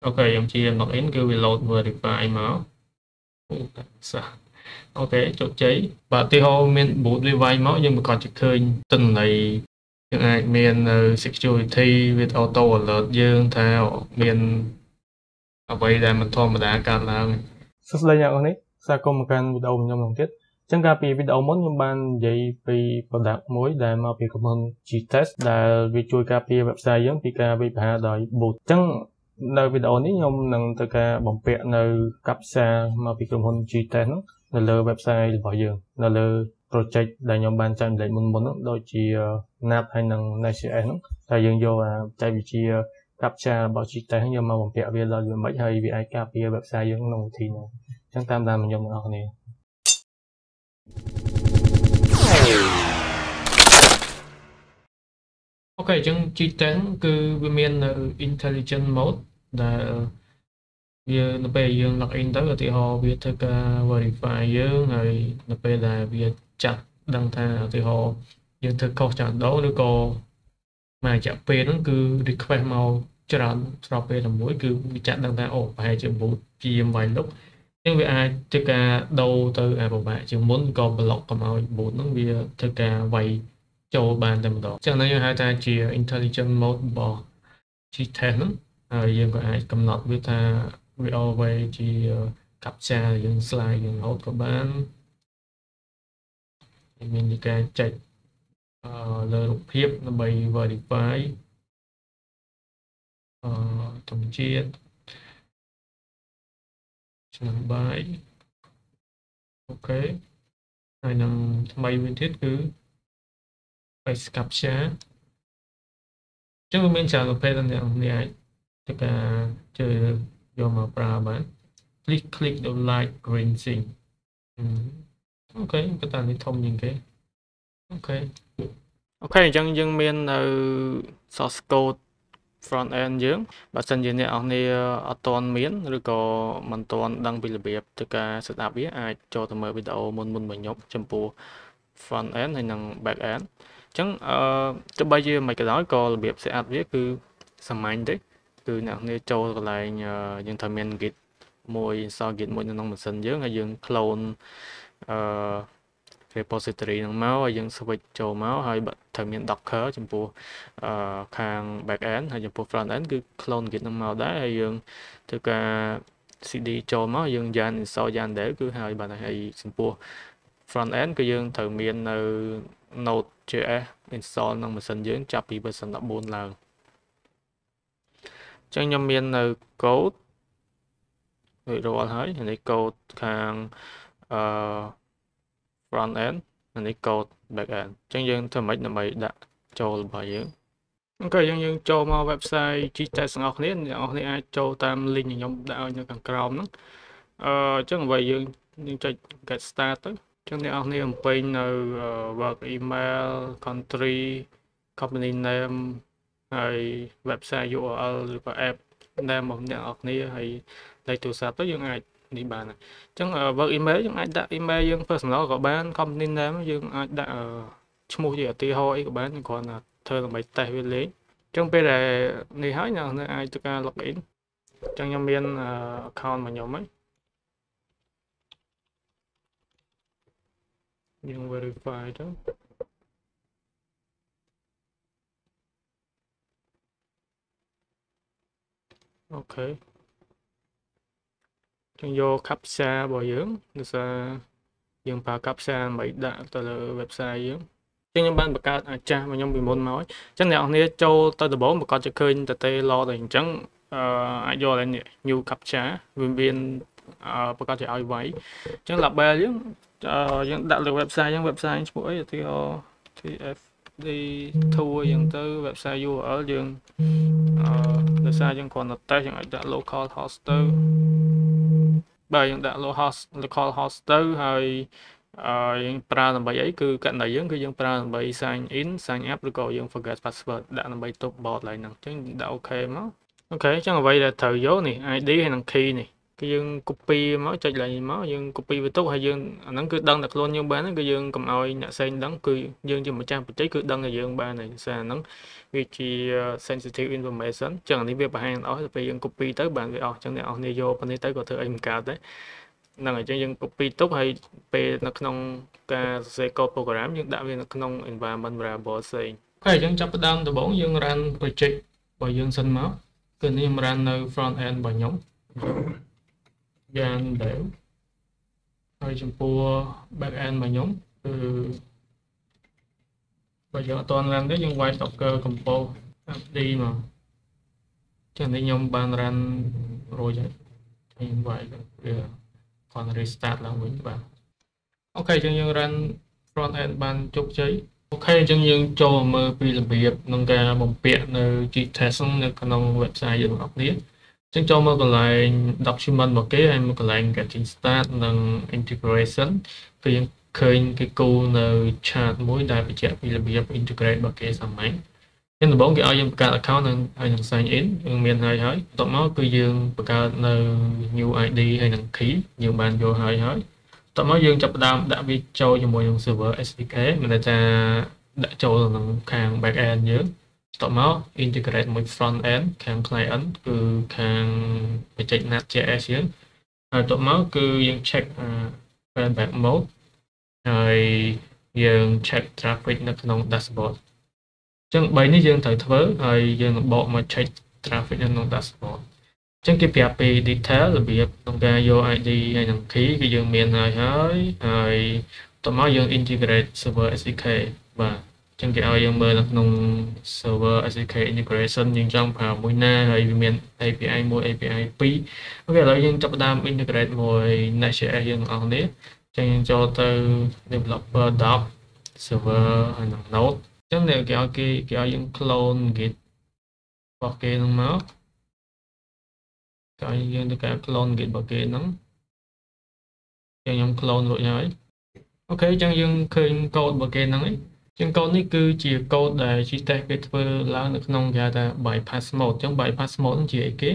ok em chia login cứ reload verify máu sao ok chốt cháy và thì họ miền boot revive máu nhưng mà còn chỉ khơi từng này những ai miền security with auto alert dương theo miền ở đây là mình thua mà đã can là សួស្តីអ្នកនរនេះស្វាគមន៍មកកាន់វីដេអូខ្ញុំម្ដងទៀតអញ្ចឹងកាលពីវីដេអូមុនខ្ញុំបាននិយាយពី product មួយដែលមកពីក្រុមហ៊ុន G-Test ដែលវាជួយការពារ website យើងពីការវាយប្រហារដោយ boot អញ្ចឹងនៅវីដេអូនេះខ្ញុំនឹងធ្វើការបំពាក់នៅ captcha មកពីក្រុមហ៊ុន G-Test ហ្នឹងនៅលើ website របស់យើងនៅលើ project ដែលខ្ញុំបានចែករំលែកមុនហ្នឹងដូចជា NAP ហើយនិង Next.js ហ្នឹងតែយើងយកបច្ចេកវិទ្យា captcha របស់ G-Test ហ្នឹងយកមកបំពាក់វាដល់វាមិនហើយវាអាចការពារ website យើងក្នុងវិធីហ្នឹងអញ្ចឹងតាមដានខ្ញុំទាំងអស់គ្នាអូខេអញ្ចឹង G10 គឺវាមាននៅ intelligent mode ដែលវានៅពេលយើង login ទៅឧទាហរណ៍វាធ្វើការ verify យើងហើយនៅពេលដែលវាចាត់ដឹងថាឧទាហរណ៍យើងធ្វើខុសចាស់ដោឬក៏មករយៈពេលហ្នឹងគឺ request មកច្រើនស្របពេលតែមួយគឺវាចាត់ដឹងថាអូប្រហែលជា boot ជាយវាយលុកអញ្ចឹងវាអាចធ្វើការដូរទៅអាពិបាកជាងមុនក៏ block កុំឲ្យ boot ហ្នឹងវាធ្វើការវាយចូលបានតែម្ដងអញ្ចឹងហ្នឹងយើងហៅថាជា intelligent mode របស់ G10 ហ្នឹងហើយយើងក៏អាចកំណត់វាថាវា always ជា captcha យើង slide យើង hold ក៏បានមានការចែកលើរូបភាពដើម្បី verify ធម្មជាតិឆ្នាំបាយអូខេហើយនឹងថ្មីវិញទៀតគឺ face captcha អញ្ចឹងវាមានច្រើនប្រភេទដែលអ្នកអាចធ្វើការជឿយកមកប្រើបាន click the light green thing អូខេក៏តានេះធំជាងគេអូខេអញ្ចឹងយើងមាននៅ source code front end យើងបើសិនជាអ្នកនរគ្នាអត់ទាន់មានឬក៏មិនទាន់ដឹងពីរបៀបធ្វើការ setup វាអាចចូលទៅមើលវីដេអូមុនរបស់ខ្ញុំចំពោះ front end ហើយនិង back end អញ្ចឹងទោះបីជាមិនក៏ដោយក៏របៀប setup វាគឺសាមញ្ញទេគឺអ្នកនរគ្នាចូលកន្លែងយើងត្រូវមាន git មួយ install git មួយនៅក្នុងម៉ាស៊ីនយើងហើយយើង clone repository ហ្នឹងមកហើយយើង switch ចូលមកហើយត្រូវមាន docker ចំពោះខាង back end ហើយចំពោះ front end គឺ clone git ហ្នឹងមកដែរហើយយើងធ្វើការ cd ចូលមកយើងយ៉ាង install យ៉ាងដែរគឺហើយបាទហើយចំពោះ front end គឺយើងត្រូវមាននៅ node.js install ក្នុងម៉ាស៊ីនយើងចាប់ពី version 14 ឡើងអញ្ចឹងខ្ញុំមាននៅ code រួចរាល់ហើយនេះ code ខាងfront end នេះ code back end អញ្ចឹងយើងធ្វើម៉េចដើម្បីដាក់ចូលរបស់យើងអូខេយើងចូលមក website G-Test ទាំងអស់គ្នាអ្នកនរគ្នាអាចចូលតាម link ខ្ញុំដាក់ឲ្យនៅខាងក្រោមហ្នឹងអញ្ចឹងអ្វីយើងចុច get start ទៅអញ្ចឹងអ្នកនរគ្នាបំពេញនៅ work email country company name ហើយ website URL ឬក៏ app name របស់អ្នកនរគ្នាហើយលេខទូរស័ព្ទទៅយើងអាចនេះបានអញ្ចឹង work email យើងអាចដាក់ email យើង personal ក៏បាន company name យើងអាចដាក់ឈ្មោះជាឧទាហរណ៍អីក៏បានគ្រាន់តែធ្វើដើម្បី test វាលេងអញ្ចឹងពេលដែលនេះហើយអ្នកនរអាចធ្វើការ log in អញ្ចឹងខ្ញុំមាន account របស់ខ្ញុំហើយយើង verify ទៅអូខេចឹងយក captcha របស់យើងដោយសារយើងប្រើ captcha ដើម្បីដាក់ទៅលើ website យើងចឹងខ្ញុំបានបង្កើតអាចាស់របស់ខ្ញុំពីមុនមកអញ្ចឹងអ្នកនរគ្នាចូលទៅដំបូងប្រកាសជាឃើញតែ load អញ្ចឹងអាចយកឡើង new captcha វាមានប្រកាសជាឲ្យវាយអញ្ចឹង label យើងដាក់លើ website យើង website ឈ្មោះអីឧទាហរណ៍ tfd2 អញ្ចឹងទៅ website URL យើងដោយសារយើងគ្រាន់តែ test យើងអាចដាក់ local host ទៅបាទយើងដាក់ local host ទៅហើយយើងប្រើដើម្បីអីគឺករណីយើងគឺយើងប្រើដើម្បី sign in sign up ឬក៏យើង forget password ដាក់ដើម្បីទប់ bot ឡើងហ្នឹងអញ្ចឹងដាក់ OK មកអូខេអញ្ចឹងអ្វីដែលត្រូវយកនេះ ID ហើយនិង key នេះ cái dương copy máu cho lại máu dương copy về tốt hay dương nó cứ đăng đặt luôn nhưng bán cái dương cầm oi nhạ sen đắng cứ dương cho 100% cứ đăng là dương ba này xa nó vì chỉ sensitive information chẳng đi việc bà hàng đó thì dương copy tới bạn về chẳng lẽ này vô bên đây tới có thể em cả đấy năng ở trên dương copy tốt hay về nó không cả sẽ có program nhưng đã về nó không environment variable xây cái chẳng chấp đăng từ 4 dương run project và dương sinh máu cứ niêm runនៅ front end របស់ខ្ញុំយ៉ាងដែលហើយចំពោះ back end របស់ខ្ញុំគឺបើយើងអត់ទាន់ run ទេយើងវាយ docker compose fd មកចឹងនេះខ្ញុំបាន run រួចហើយខ្ញុំវាយវាគាត់ restart ឡើងវិញបាទអូខេចឹងយើង run front end បានជោគជ័យអូខេចឹងយើងចូលមើលពីរបៀបក្នុងការបំពាក់នៅ Gtest នៅក្នុង website យើងបងប្អូនចឹងចូលមកកន្លែង document របស់គេហើយមកកន្លែង getting start និង integration គឺយើងឃើញគេគូនៅ chart មួយដែលបញ្ជាក់ពីរបៀប integrate របស់គេសាមញ្ញចឹងដំបូងគេឲ្យយើងបង្កើត account ហើយនឹង sign in យើងមានហើយបន្ទាប់មកគឺយើងបង្កើតនៅ new ID ហើយនឹង key យើងបានយកហើយបន្ទាប់មកយើងចាប់ផ្ដើមដាក់វាចូលជាមួយនឹង server SDK មានន័យថាដាក់ចូលក្នុងខាង back end យើងបន្ទាប់មក integrate មួយ front end ខាង client គឺខាងបច្ចេក Node.js យើងហើយបន្ទាប់មកគឺយើង check fallback mode ហើយយើង check traffic នៅក្នុង dashboard ចឹង3នេះយើងត្រូវធ្វើហើយយើងនឹងបកមក check traffic នៅក្នុង dashboard ចឹងគេប្រាប់ពី detail របៀបក្នុងការយក ID ហើយនឹង key គឺយើងមានហើយបន្ទាប់មកយើង integrate server SDK បាទចឹងគេឲ្យយើងមើលនៅក្នុង server SDK integration យើងចង់ប្រើមួយណាហើយវាមាន API 1 API 2អូខេឥឡូវយើងចាប់ផ្ដើម integrate មួយ Next.js យើងទាំងអស់គ្នាចឹងយើងចូលទៅ developer doc server ហើយនឹង node ចឹងគេឲ្យយើង clone git របស់គេហ្នឹងមកក៏យើងទៅការ clone git របស់គេហ្នឹងចឹងខ្ញុំ clone រួចហើយអូខេចឹងយើងឃើញ code របស់គេហ្នឹងឯងចឹង code នេះគឺជា code ដែល Gtest គេធ្វើឡើងនៅក្នុងគេហៅថា bypass mode ចឹង bypass mode ហ្នឹងជាអីគេ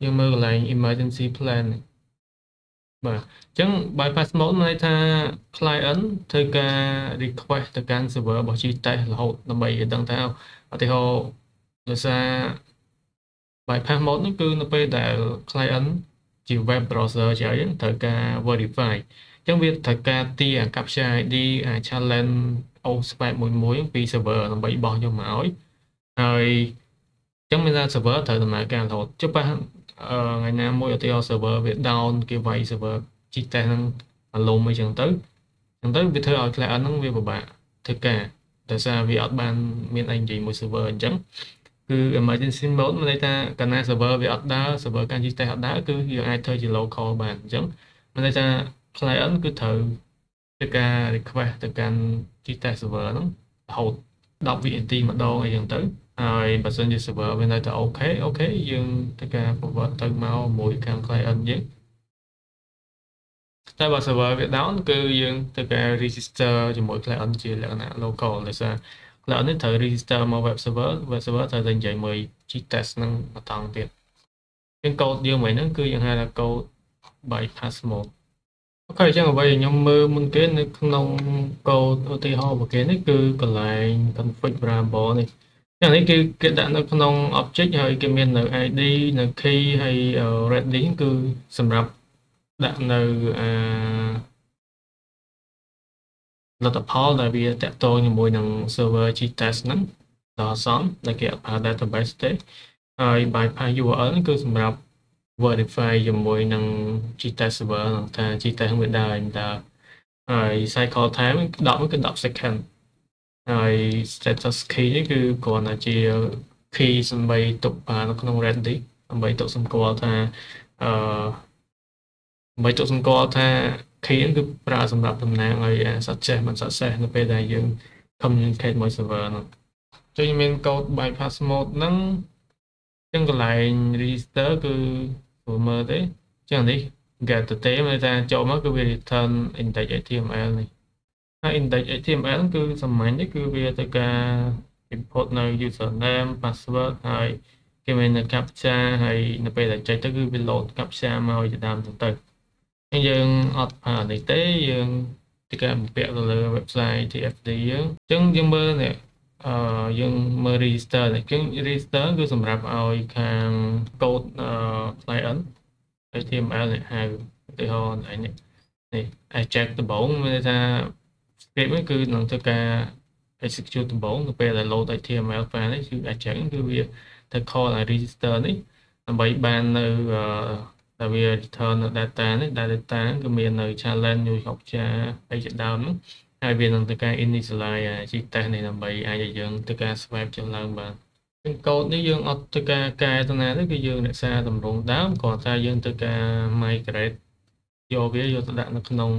យើងមើលកន្លែង emergency plan បាទចឹង bypass mode មានន័យថា client ធ្វើការ request ទៅកាន់ server របស់ Gtest រហូតដើម្បីឲ្យដឹងថាឧទាហរណ៍ដោយសារ bypass mode នោះគឺនៅពេលដែល client ជា web browser ជាអីត្រូវការ verify អញ្ចឹងវាត្រូវការទារ captcha ID challenge OSPF មួយពី server ដើម្បីបោះយកមកឲ្យហើយអញ្ចឹងមានថា server ត្រូវដំណើរការរហូតចុះប៉ះថ្ងៃណាមួយឧទាហរណ៍ server វា down គេវាយ server Gtest ហ្នឹងអាឡុំអីចឹងទៅវាធ្វើឲ្យ client ហ្នឹងវាពិបាកធ្វើការដោយសារវាអត់បានមានអីនិយាយមួយ server អញ្ចឹងគឺ emergency mode មានន័យថាកាលណា server វាអត់ដើរ server កាន់ Gtest អត់ដើរគឺយើងអាចធ្វើជា local បានអញ្ចឹងមានន័យថា client គឺត្រូវធ្វើការ request ទៅកាន់ Gtest server ហ្នឹងរហូត10 វិនាទីម្ដងអីចឹងទៅហើយបើសិនជា server វានៅតែអូខេយើងធ្វើការ forward ទៅមកមួយខាង client យើងតែបើ server វា down គឺយើងធ្វើការ register ជាមួយ client ជាលក្ខណៈ local ដោយសារ client នេះត្រូវ register មក web server ត្រូវតែនិយាយមួយ Gtest ហ្នឹងម្ដងទៀតជាង code យើងហ្នឹងគឺយើងហៅថា code bypass mode អូខេអញ្ចឹងអ្វីខ្ញុំមើលមុនគេនៅក្នុង code ឧទាហរណ៍របស់គេនេះគឺកន្លែង config variable នេះចឹងនេះគឺគេដាក់នៅក្នុង object ហើយគេមាននៅ ID នៅ key ហើយ ready គឺសម្រាប់ដាក់នៅលទ្ធផលដែលវាតាក់ទងជាមួយនឹង server Gtest ហ្នឹងដល់សំដែលគេអត់ប្រើ database ទេហើយ bypass URL ហ្នឹងគឺសម្រាប់ verify ជាមួយនឹង Gtest server ថា Gtest វាដើរហើយ cycle time 10គឺ10 second ហើយ status key នេះគឺគ្រាន់តែជា key ដើម្បីទុកនៅក្នុង ready ដើម្បីទុកសម្គាល់ថាkey គឺប្រើសម្រាប់តំណាងឲ្យ success មិន success នៅពេលដែលយើង communicate មួយ server ហ្នឹងចុះមាន code bypass mode ហ្នឹងចឹងកន្លែង register គឺព្រមើលទេចឹងនេះ get ទេមានថាចូលមកគឺវា return index HTML នេះហើយ index HTML គឺសាមញ្ញទេគឺវាទៅការ input នៅ username password ហើយ cái mình captcha hay là bây giờ chạy tới cái load captcha mà hồi làm từ từ dương ở thực tế dương thì cái việc là website thì FD chứng dương mơ này dương mơ register này chứng register cứ sầm rạp ao hàng code client HTML này hai từ hồi này này ai check từ bốn người ta script ấy cứ nằm theo cả execute từ bốn từ bây giờ load HTML file đấy chứ ai check cứ việc theo call là register đấy bởi banនៅតែវា return data នេះ data គឺមាននៅ challenge មួយhọc cha អីជាដើមហ្នឹងហើយវានឹងទៅការ initialize ជី test នេះដើម្បីអាចឲ្យយើងទៅការ swipe ចុះឡើងបានពីកូដនេះយើងអត់ទៅការកែទៅណាទេគឺយើងរក្សាតម្រងដើមគ្រាន់តែយើងទៅការ migrate យកវាយកទៅដាក់នៅក្នុង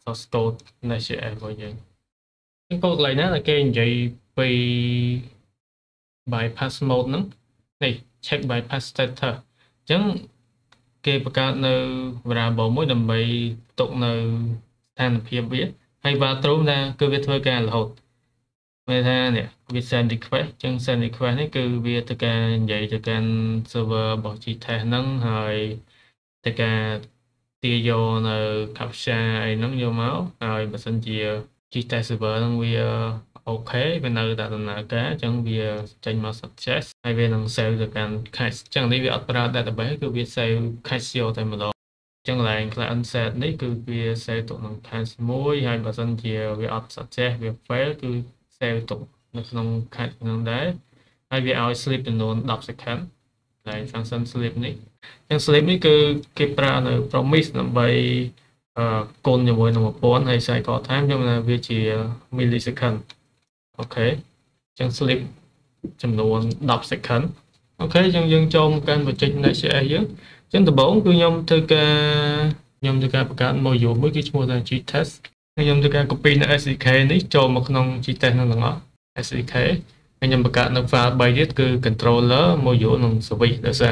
source code Node.js របស់យើងកូដកន្លែងណាដែលគេនិយាយពី bypass mode ហ្នឹងនេះ check bypass status អញ្ចឹងគេបង្កើតនៅ variable មួយដើម្បីទុកនៅស្ថានភាពវាហើយ value ណាគឺវាធ្វើការរហូតមានថានេះវា send request អញ្ចឹង send request នេះគឺវាទៅការនិយាយទៅកាន់ server របស់ Gtest ហ្នឹងហើយទៅការទាញយកនៅ captcha អីហ្នឹងយកមកហើយបើសិនជា Gtest server ហ្នឹងវាអូខេវានៅតែដំណើរការអញ្ចឹងវាចេញមក success ហើយវានឹង save ទៅកាន់ cache អញ្ចឹងនេះវាអត់ប្រើ database គឺវា save cache យកតែម្ដងអញ្ចឹងកន្លែង client set នេះគឺវា save ទុកក្នុង cache មួយហើយបើសិនជាវាអត់ success វា fail គឺ save ទុកនៅក្នុង cache ហ្នឹងដែរហើយវាឲ្យ sleep ចំនួន10 second កន្លែង function sleep នេះអញ្ចឹង sleep នេះគឺគេប្រើនៅ promise ដើម្បីកូនជាមួយនឹង1000ហើយ cycle time ខ្ញុំថាវាជា millisecond អូខេអញ្ចឹង sleep ចំនួន10 second អូខេអញ្ចឹងយើងចូលមកកាន់ project Node.js យើងអញ្ចឹងដំបូងគឺខ្ញុំធ្វើការបង្កើត module មួយគឺឈ្មោះថា Gtest ហើយខ្ញុំធ្វើការ copy នៅ SDK នេះចូលមកក្នុង Gtest នឹងទាំងអស់ SDK ហើយខ្ញុំបង្កើតនៅ file 3ទៀតគឺ controller module និង service ដោយសា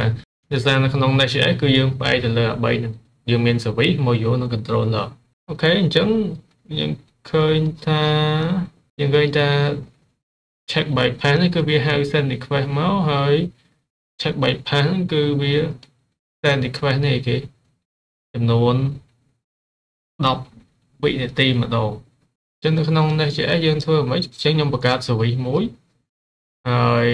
រនៅក្នុង Node.js គឺយើងផ្អែកទៅលើ3ហ្នឹងយើងមាន service module និង controller អូខេអញ្ចឹងយើងឃើញថា check bypass នេះគឺវាហៅ send request មកហើយ check bypass គឺវា send request នេះគេចំនួន10 វិនាទីម្ដងអញ្ចឹងនៅក្នុង Node.js យើងធ្វើមិនអញ្ចឹងខ្ញុំបង្កើត service មួយហើយ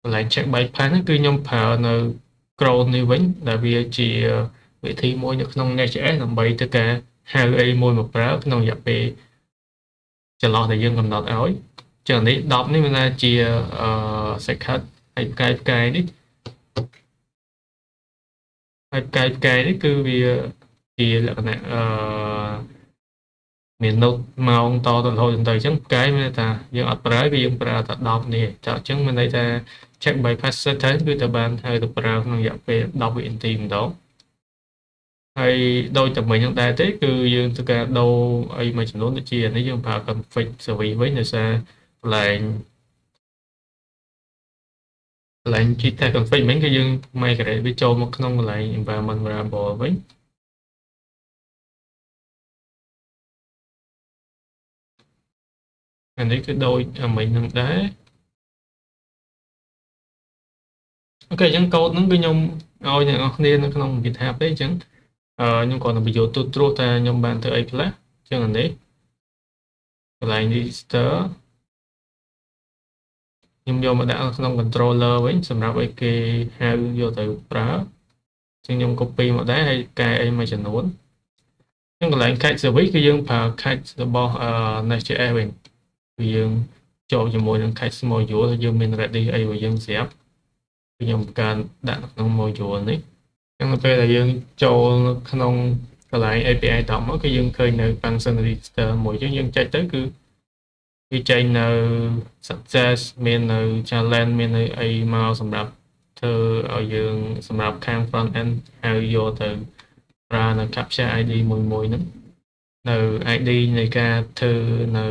កន្លែង check bypass នេះគឺខ្ញុំប្រើនៅ cron នេះវិញដែលវាជាវិធីមួយនៅក្នុង Node.js ដើម្បីទៅការហៅអីមួយមកប្រើក្នុងរយៈពេលចន្លោះដែលយើងកំណត់ឲ្យចឹងនេះ10នេះមានថាជាsecond ហើយផ្កាយនេះហើយផ្កាយនេះគឺវាជាលក្ខណៈមាន note ម៉ោងតទៅរហូតទៅអញ្ចឹងផ្កាយមានថាយើងអត់ប្រើគឺយើងប្រើតែ10នេះចាអញ្ចឹងមានន័យថា check bypass setting គឺទៅបានហៅទៅប្រើក្នុងរយៈពេល10វិនាទីម្ដងហើយដោយតែមិញហ្នឹងដែរទេគឺយើងធ្វើការដូរអីមួយចំនួនដូចជានេះយើងប្រើ config service វិញដោយសារកន្លែង Gtest config មិញគឺយើង migrate វាចូលមកក្នុងកន្លែង environment variable វិញអានេះគឺដូចអាមិញហ្នឹងដែរអូខេអញ្ចឹងកូដហ្នឹងគឺខ្ញុំឲ្យអ្នកនរគ្នានៅក្នុង GitHub ទេអញ្ចឹងខ្ញុំគ្រាន់តែបញ្ចូលទូត្រួសថាខ្ញុំបានធ្វើអីខ្លះអញ្ចឹងអានេះកន្លែង register ខ្ញុំយកមកដាក់ក្នុង controller វិញសម្រាប់ឲ្យគេហៅយកទៅប្រើអញ្ចឹងខ្ញុំ copy មកដែរហើយកែអីមួយចំនួនអញ្ចឹងកន្លែង cache service គឺយើងប្រើ cache របស់ Node.js វិញគឺយើងចូលជាមួយនឹង cache module ហើយយើងមាន ready អីរបស់យើងស្រាប់គឺខ្ញុំបង្កើតដាក់ក្នុង module នេះអញ្ចឹងនៅពេលដែលយើងចូលក្នុងកន្លែង API តមកគឺយើងឃើញនៅ function register មួយអញ្ចឹងយើងចែកទៅគឺវាចេញនៅ success មាននៅ challenge មាននៅអីមកសម្រាប់ធ្វើឲ្យយើងសម្រាប់ខាង front end ហៅយកទៅប្រើនៅ captcha ID មួយហ្នឹងនៅ ID នៃការធ្វើនៅ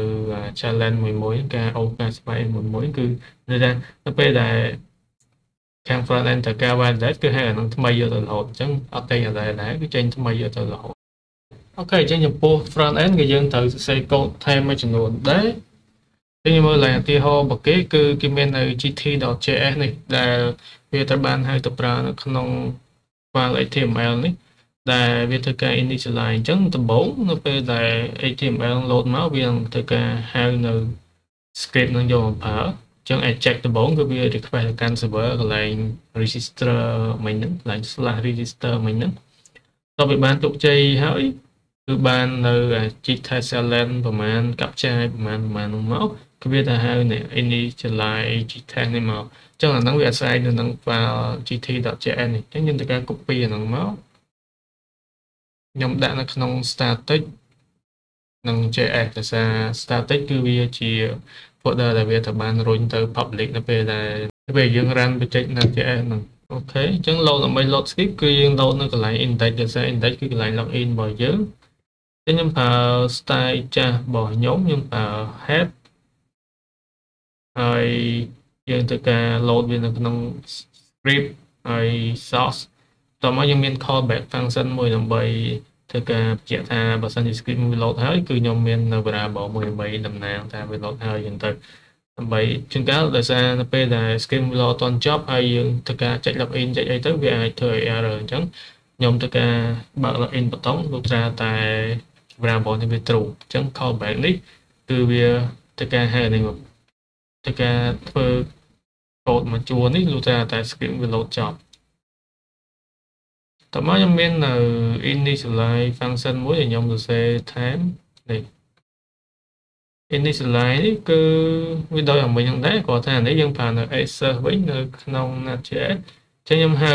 challenge មួយការអូសការស្វែងមួយគឺនៅថាទៅពេលដែលខាង front end ត្រូវការ validate គឺហៅអានឹងថ្មីយកទៅរហូតអញ្ចឹងអត់តែអីដែរគឺចេញថ្មីយកទៅរហូតអូខេអញ្ចឹងចំពោះ front end គឺយើងត្រូវសរសេរ code ថែមមួយចំនួនដែរ nhưng mà lại thì họ bật cái bên này gt.js này là việc các bạn hay tập ra nó không file HTML này là việc thực cái initialize chẳng tập 4 nó về là HTML load máu việc thực cái hai nơi script nó dùng phở chẳng eject tập 4 cái việc được phải can server lại register mình lại slash register mìnhต่อไปបានទុកជ័យហើយគឺបាននៅជីក test challenge ប្រហែលកាប់ចាយប្រហែលនោះមកគឺវាទៅហៅនេះ initializeជីក test នេះមកអញ្ចឹងអាហ្នឹងវាអាស្រ័យនៅនឹង file gt.js នេះអញ្ចឹងខ្ញុំត្រូវការ copy អាហ្នឹងមកខ្ញុំដាក់នៅក្នុង static និង js ភាសា static គឺវាជា folder ដែលវាត្រូវបានរុញទៅ public នៅពេលយើង run project នៅ js ហ្នឹងអូខេអញ្ចឹង load ដើម្បី load script គឺយើង load នៅកន្លែង index ដោយសារ index គឺកន្លែង login របស់យើងអញ្ចឹងខ្ញុំប្រើ style ចាស់របស់ខ្ញុំប្រើ head ហើយយើងត្រូវការ load វានៅក្នុង script ហើយ source តោះមកយើងមាន callback function មួយដើម្បីធ្វើការបញ្ជាក់ថាបើសិនជា script មួយ load ហើយគឺខ្ញុំមាននៅ variable មួយដើម្បីតំណាងថាវា load ហើយអញ្ចឹងទៅដើម្បីជួនកាលដោយសារនៅពេលដែល script វា load អត់ទាន់ចប់ហើយយើងត្រូវការចុច login ចុចអីទៅវាអាចធ្វើឲ្យ error អញ្ចឹងខ្ញុំត្រូវការបើក login ប៊ូតុងលុះត្រាតែ variable នេះវា true អញ្ចឹង callback នេះគឺវាត្រូវការហៅនេះមកត្រូវការធ្វើ code មួយជួរនេះលុះត្រាតែ script វា load ចប់តោះមកខ្ញុំមាននៅ initialize function មួយដែលខ្ញុំសរសេរ time នេះ initialize នេះគឺវាដោយអាមិញហ្នឹងដែរគ្រាន់តែនេះយើងប្រើនៅ access វិញនៅក្នុង Node.js អញ្ចឹងខ្ញុំហៅ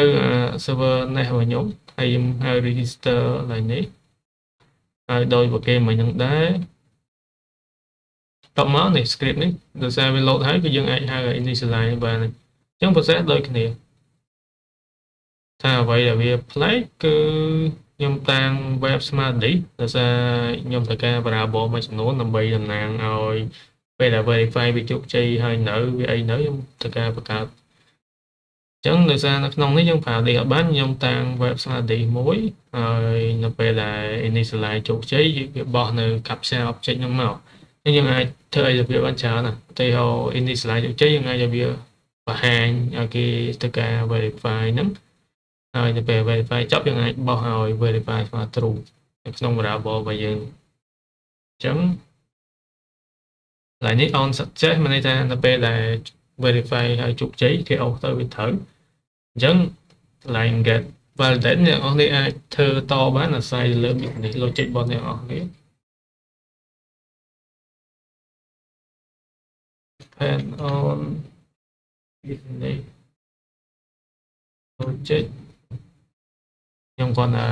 server នេះរបស់ខ្ញុំហើយខ្ញុំហៅ register ឡើងនេះហើយដោយប្រគេមិញហ្នឹងដែរតមកនេះ script នេះដោយសារវា load ហើយគឺយើងអាចហៅ initialize បានអញ្ចឹង process ដូចគ្នាថាអ្វីដែលវាប្លែកគឺខ្ញុំតាំង web smartly ដោយសារខ្ញុំត្រូវការ variable មួយចំនួនដើម្បីតំណាងឲ្យពេលដែល verify វាជោគជ័យហើយនៅវាអីនៅខ្ញុំត្រូវការបង្កើតអញ្ចឹងដោយសារនៅក្នុងនេះយើងប្រើ នេះអត់បានខ្ញុំតាំង web smartly មួយហើយនៅពេលដែល initialize ជោគជ័យវាបោះនៅ captcha object ហ្នឹងមកអញ្ចឹងយើងអាចធ្វើអីទៅវាបានច្រើនណាស់ឧទាហរណ៍ initialize ជោគជ័យយើងអាចឲ្យវាបង្ហាញឲ្យគេធ្វើការ verify ហ្នឹងហើយទៅពេល verify ចប់យើងអាចបោះឲ្យ verify ស្មើ true នៅក្នុង variable របស់យើងអញ្ចឹងឡើយនេះ on success មានន័យថានៅពេលដែល verify ហើយជោគជ័យគេអូសទៅវាត្រូវអញ្ចឹង line get validate អ្នកនរនេះអាចធ្វើតបានអាស្រ័យលើ business logic របស់អ្នកនរនេះ depend on business logic ខ្ញុំគាត់ថា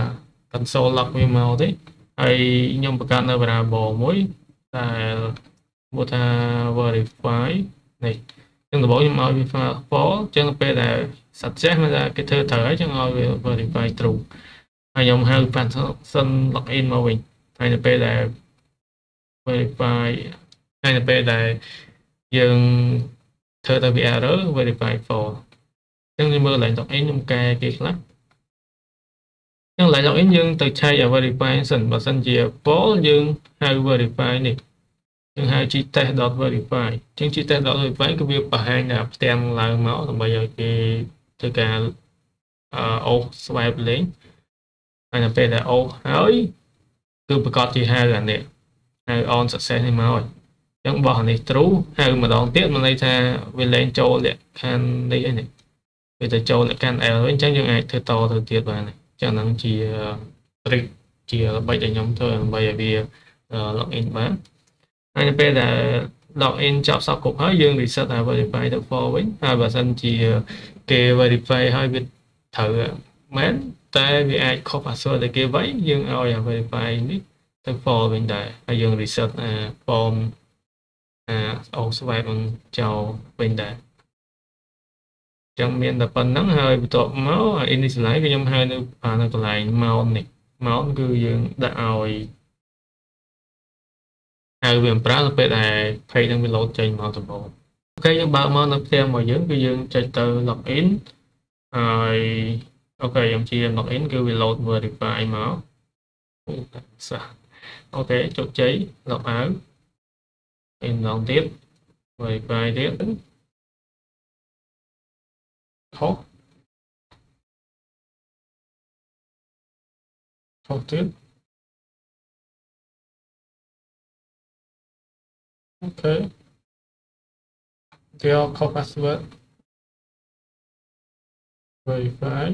console log វាមកទេហើយខ្ញុំបង្កើតនៅ variable មួយដែលហៅថា verify នេះអញ្ចឹងដំបូងខ្ញុំឲ្យវា false អញ្ចឹងពេលដែល success មានថាគេធ្វើត្រូវហើយអញ្ចឹងឲ្យវា verify true ហើយខ្ញុំហៅ function login មកវិញហើយនៅពេលដែល verify ហើយនៅពេលដែលយើងធ្វើទៅវា error verify false អញ្ចឹងខ្ញុំមើលឡើង login ខ្ញុំកែគេខ្លះអញ្ចឹងឡើង login យើងទៅឆែកឲ្យ verify សិនបើសិនជា false យើងហៅ verify នេះយើងហៅ gtest.verify អញ្ចឹង gtest.verify គឺវាបង្ហាញថាផ្ទាំងឡើងមកដើម្បីឲ្យគេធ្វើការអូស swipe លេងហើយនៅពេលដែលអូសហើយគឺប្រកាសជាហៅអានេះហៅ on success នេះមកហើយអញ្ចឹងបោះអានេះ true ហៅម្ដងទៀតមានន័យថាវាលែងចូលលក្ខខណ្ឌនេះអីនេះវាទៅចូលលក្ខខណ្ឌ L វិញអញ្ចឹងយើងអាចធ្វើតទៅទៀតបានអញ្ចឹងហ្នឹងជា trick ជាល្បិចដែលខ្ញុំធ្វើដើម្បីឲ្យវា login បានហើយនៅពេលដែល login ចប់សពគ្រប់ហើយយើង reset ឲ្យ verify ទៅ for វិញហើយបើសិនជាគេ verify ឲ្យវាត្រូវមែនតែវាអាចខុស password ដែលគេវិញយើងឲ្យ verify នេះទៅ for វិញដែរហើយយើង reset form swipe នឹងចូលវិញដែរចឹងមានតែប៉ុណ្្នឹងហើយបន្ទាប់មក initialize គឺខ្ញុំហៅនៅកន្លែង mount នេះ mount គឺយើងដាក់ឲ្យហៅវាប្រើទៅពេលដែល page នឹងវា load ចេញមកដំបូងអូខេយើងបើកមកនៅផ្ទាំងរបស់យើងគឺយើងចុចទៅ login ហើយអូខេខ្ញុំជា login គឺវា load verify មកអូខេជោគជ័យ log out ម្ដងទៀត Wi-Fi tiếp khóc tiếp. Ok, theo khóc password Wi-Fi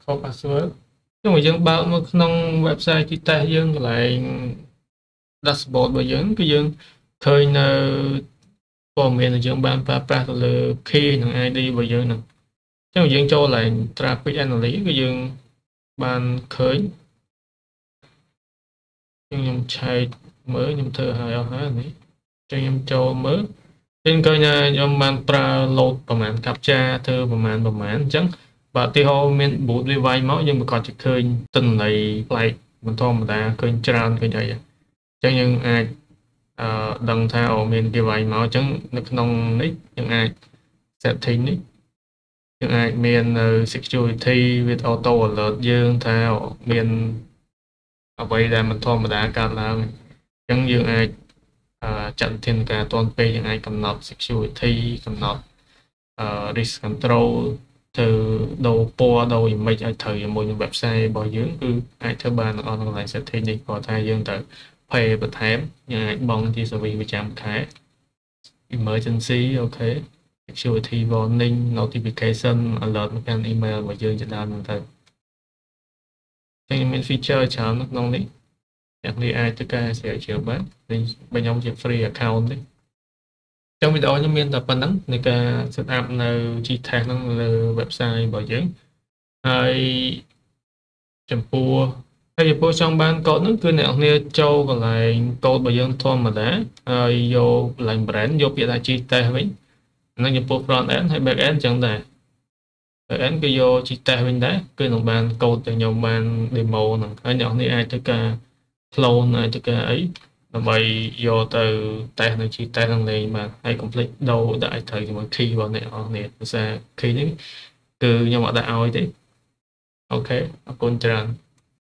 khóc password nhưng màយើងបើកមកក្នុង website ទីតេស្តយើងកន្លែង dashboard របស់យើងគឺយើងឃើញនៅព័ត៌មានដែលយើងបានប្រើប្រាស់ទៅលើ key និង ID របស់យើងហ្នឹងអញ្ចឹងយើងចូលកន្លែង traffic analysis គឺយើងបានឃើញខ្ញុំឆែកមើលខ្ញុំធ្វើឲ្យអស់ហើយនេះអញ្ចឹងខ្ញុំចូលមើលខ្ញុំឃើញថាខ្ញុំបានប្រើ load ប្រហែល captcha ធ្វើប្រហែលអញ្ចឹងបើឧទាហរណ៍មាន boot វាវាយមកយើងប្រកាសជាឃើញទិន្នន័យប្លែកមិនធម្មតាឃើញច្រើនឃើញអីអញ្ចឹងយើងអាចដឹងថាមានគេវាយមកអញ្ចឹងនៅក្នុងនេះយើងអាច setting នេះយើងអាចមាននៅ security with auto alert យើងថាមានអ្វីដែលមិនធម្មតាកើតឡើងអញ្ចឹងយើងអាចចាត់វិធានការទាន់ពេលយើងអាចកំណត់ security កំណត់risk control ធ្វើដូរពណ៌ដូរ image ឲ្យត្រូវជាមួយនឹង website របស់យើងគឺអាចធ្វើបាននៅអស់នៅកន្លែង setting នេះព្រោះថាយើងត្រូវ pay បន្ថែមយើងអាចបង់ជា service ប្រចាំខែ emergency អូខេ security warning notification alert មកកាន់ email របស់យើងជាដើមហ្នឹងទៅអញ្ចឹងមាន feature ច្រើននៅក្នុងនេះអ្នកនេះអាចធ្វើការស្រាវជ្រាវបាននេះបើខ្ញុំជា free account ទេtrong video ខ្ញុំមានតែប៉ុណ្្នឹងនៃការ set up នៅ Gtest ហ្នឹងលើ website របស់យើងហើយចំពោះចង់បានកូដហ្នឹងគឺអ្នកនរចូលកន្លែងកូដរបស់យើងធម្មតាហើយយកកន្លែង brand យកពាក្យថា Gtest វិញហ្នឹងចំពោះ front end ហើយ back end ចឹងដែរ back end គឺយក Gtest វិញដែរគឺនឹងបានកូដដែលខ្ញុំបាន demo ហ្នឹងហើយអ្នកនរអាចធ្វើការ clone អាចធ្វើការអីដើម្បីយកទៅតេស្តនៅ Gtest ហ្នឹងលេងបានហើយ complete ដូរដាក់ឲ្យត្រូវជាមួយ key របស់អ្នកនរភាសា key នេះគឺខ្ញុំអត់ដាក់ឲ្យទេអូខេអរគុណច្រើន